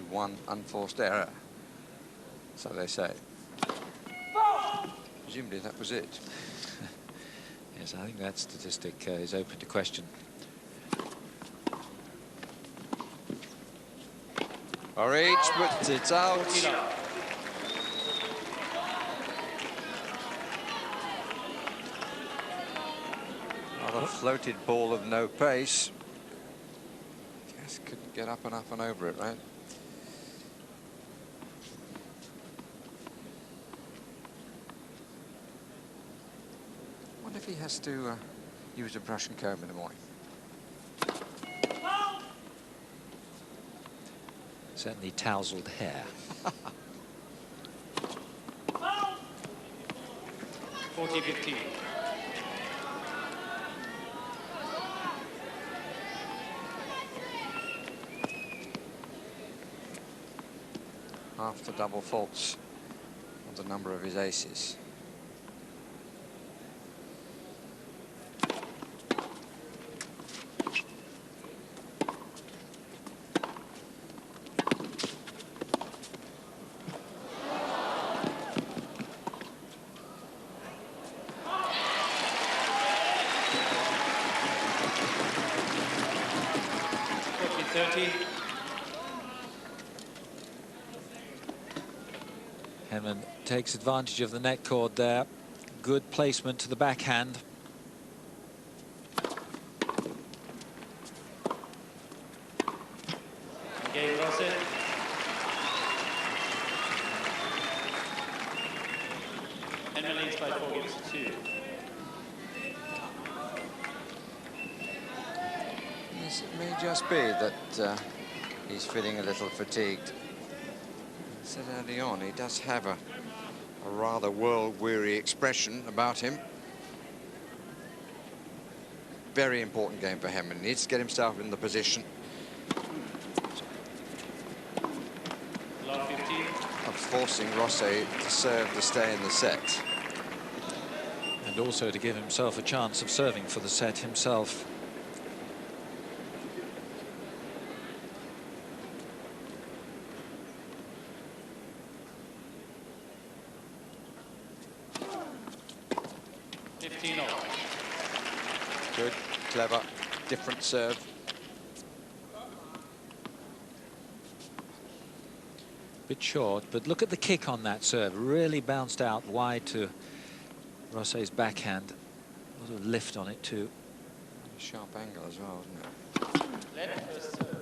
one unforced error. So they say. Presumably that was it. Yes, I think that statistic is open to question. Reach, but it's out. Rather floated ball of no pace. Just couldn't get up and up and over it, right? I wonder if he has to use a brush and comb in the morning. Certainly tousled hair. 40-15. Half the double faults of the number of his aces. Henman takes advantage of the net cord there. Good placement to the backhand. Game rosset. Henman leads by 4 games to 2. Yes, it may just be that he's feeling a little fatigued. I said early on, he does have a rather world-weary expression about him. Very important game for him, and he needs to get himself in the position of forcing Rosset to serve to stay in the set. And also to give himself a chance of serving for the set himself. Good, clever, different serve. Bit short, but look at the kick on that serve. Really bounced out wide to Rosset's backhand. A lot of lift on it too. Sharp angle as well, isn't it? Left first serve.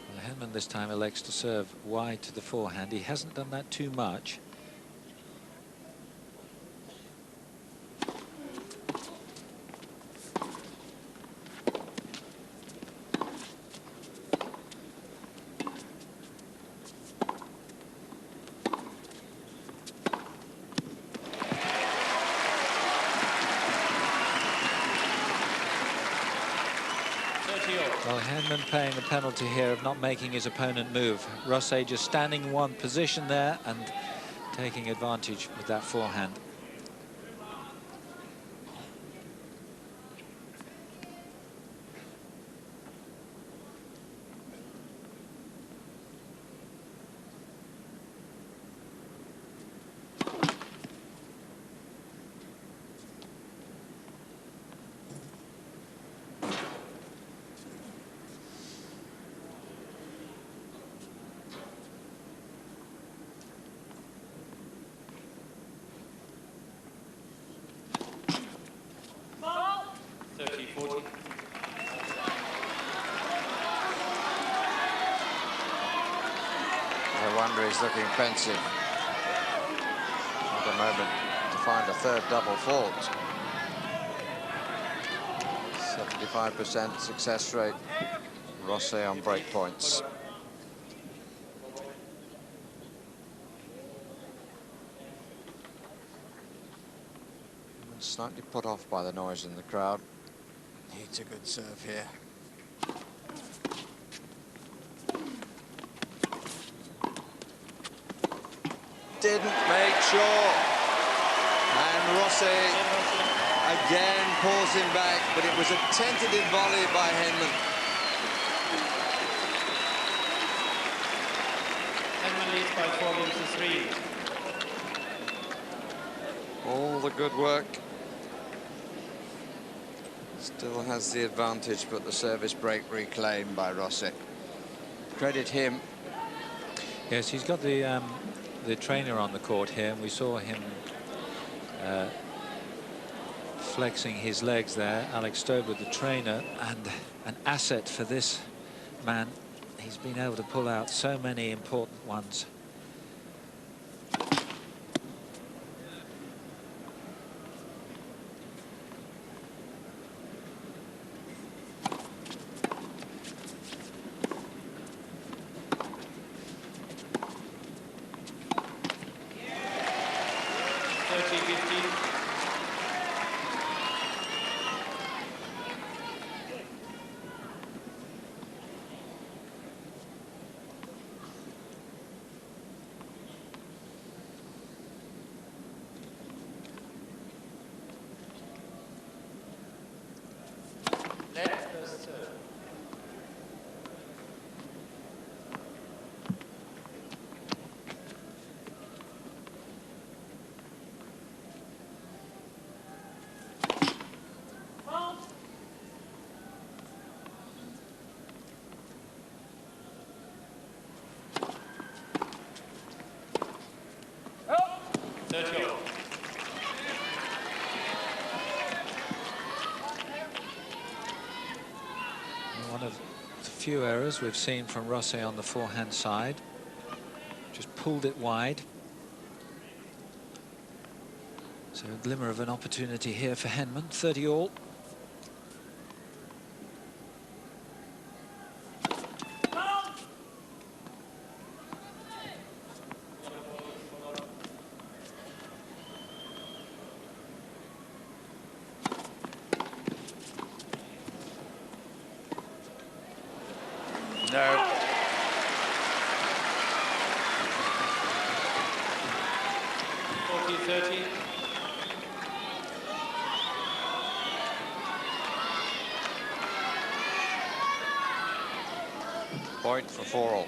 Well, Henman this time elects to serve wide to the forehand. He hasn't done that too much. Well, Henman paying the penalty here of not making his opponent move. Rosset just standing in one position there and taking advantage with that forehand. No wonder he's looking pensive. At the moment to find a third double fault. 75% success rate. Rosset on break points. Slightly put off by the noise in the crowd. Needs a good serve here. Didn't make sure. And Rosset again pulls him back, but it was a tentative volley by Henman. Henman leads by 4 games to 3. All the good work. Still has the advantage, but the service break reclaimed by Rosset. Credit him. Yes, he's got the trainer on the court here, and we saw him flexing his legs there. Alex Stowe with the trainer, and an asset for this man. He's been able to pull out so many important ones. One of the few errors we've seen from Rosset on the forehand side. Just pulled it wide. So a glimmer of an opportunity here for Henman. 30 all. No. Point for 4 all.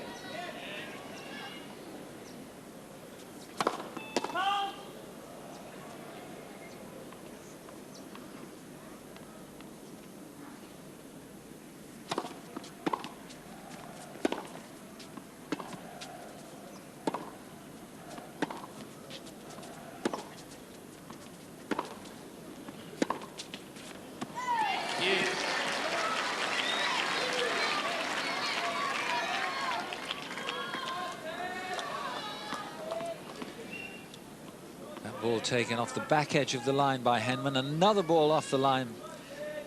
Ball taken off the back edge of the line by Henman. Another ball off the line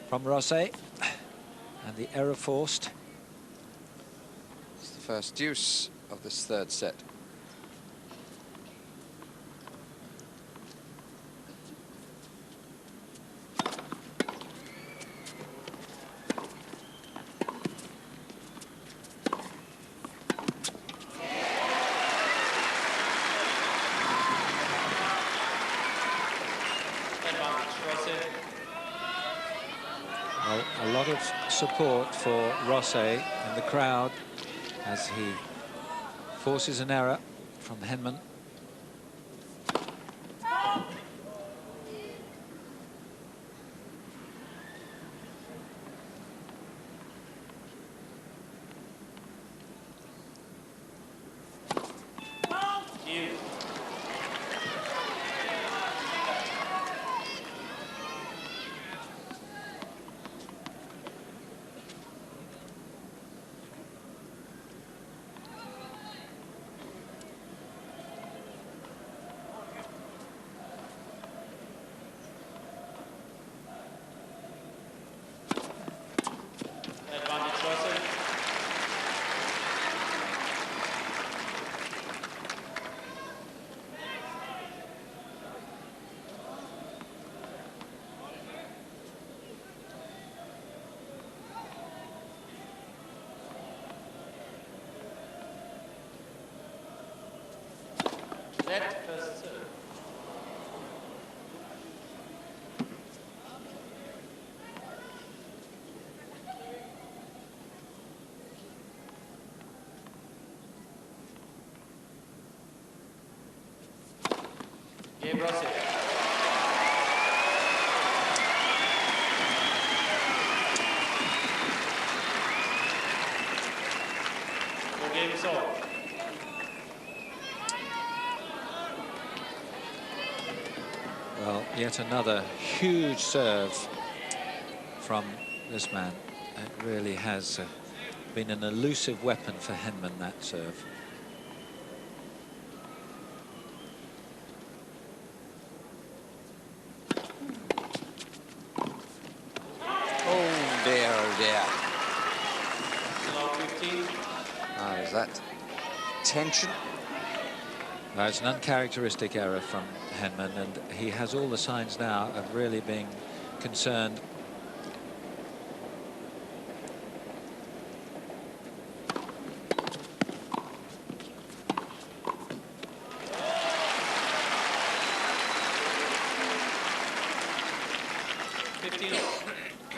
from Rosset. And the error forced. It's the first deuce of this third set. Well, a lot of support for Rosset in the crowd as he forces an error from Henman. first serve. Game Rosset. Game solved. Well, yet another huge serve from this man. It really has been an elusive weapon for Henman, that serve. Oh dear, oh dear. Long 15. Is that tension? It's an uncharacteristic error from Henman, and he has all the signs now of really being concerned.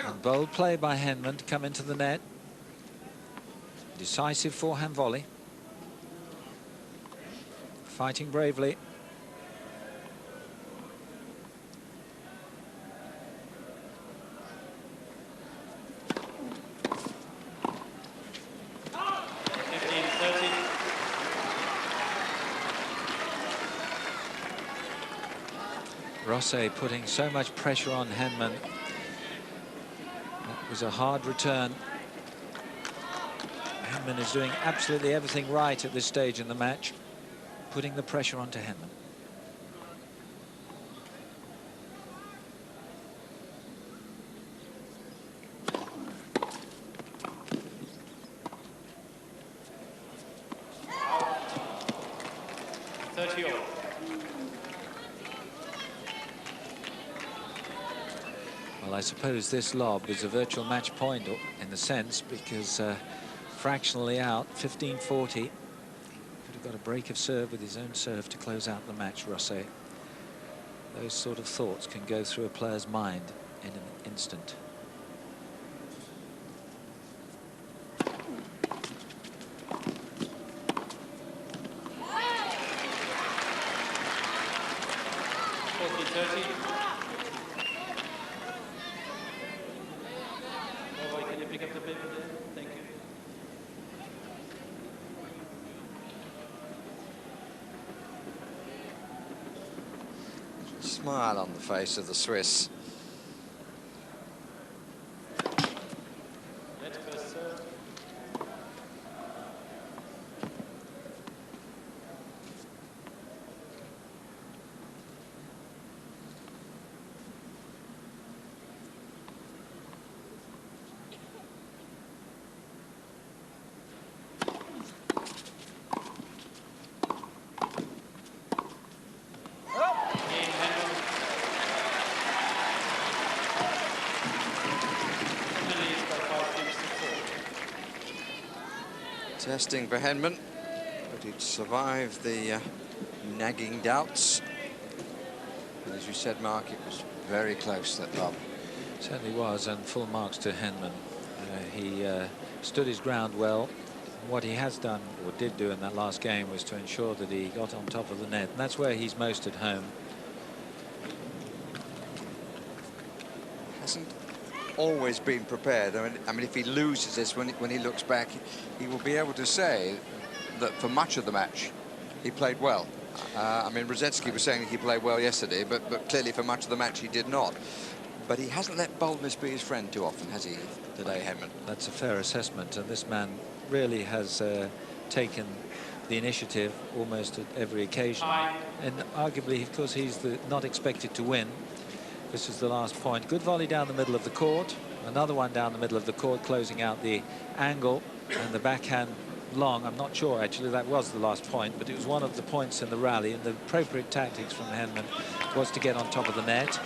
And bold play by Henman to come into the net. Decisive forehand volley. Fighting bravely. Rosset putting so much pressure on Henman. That was a hard return. Henman is doing absolutely everything right at this stage in the match, putting the pressure onto Henman. Well, I suppose this lob is a virtual match point in the sense, because fractionally out, 15-40. Could have got a break of serve with his own serve to close out the match, Rosset. Those sort of thoughts can go through a player's mind in an instant. Smile on the face of the Swiss. Testing for Henman, but he'd survived the nagging doubts. And as you said, Mark, it was very close, that lob. Certainly was, and full marks to Henman. He stood his ground well. What he has done, or did do in that last game, was to ensure that he got on top of the net, and that's where he's most at home. Hasn't always been prepared. I mean, if he loses this when he looks back, he will be able to say that for much of the match he played well. I mean, Rosetsky was saying he played well yesterday, but clearly for much of the match he did not. But he hasn't let boldness be his friend too often, has he, today, Henman? That's a fair assessment, and this man really has taken the initiative almost at every occasion. And arguably, of course, he's not expected to win. This is the last point. Good volley down the middle of the court. Another one down the middle of the court, closing out the angle, and the backhand long. I'm not sure, actually, that was the last point, but it was one of the points in the rally, and the appropriate tactics from Henman was to get on top of the net.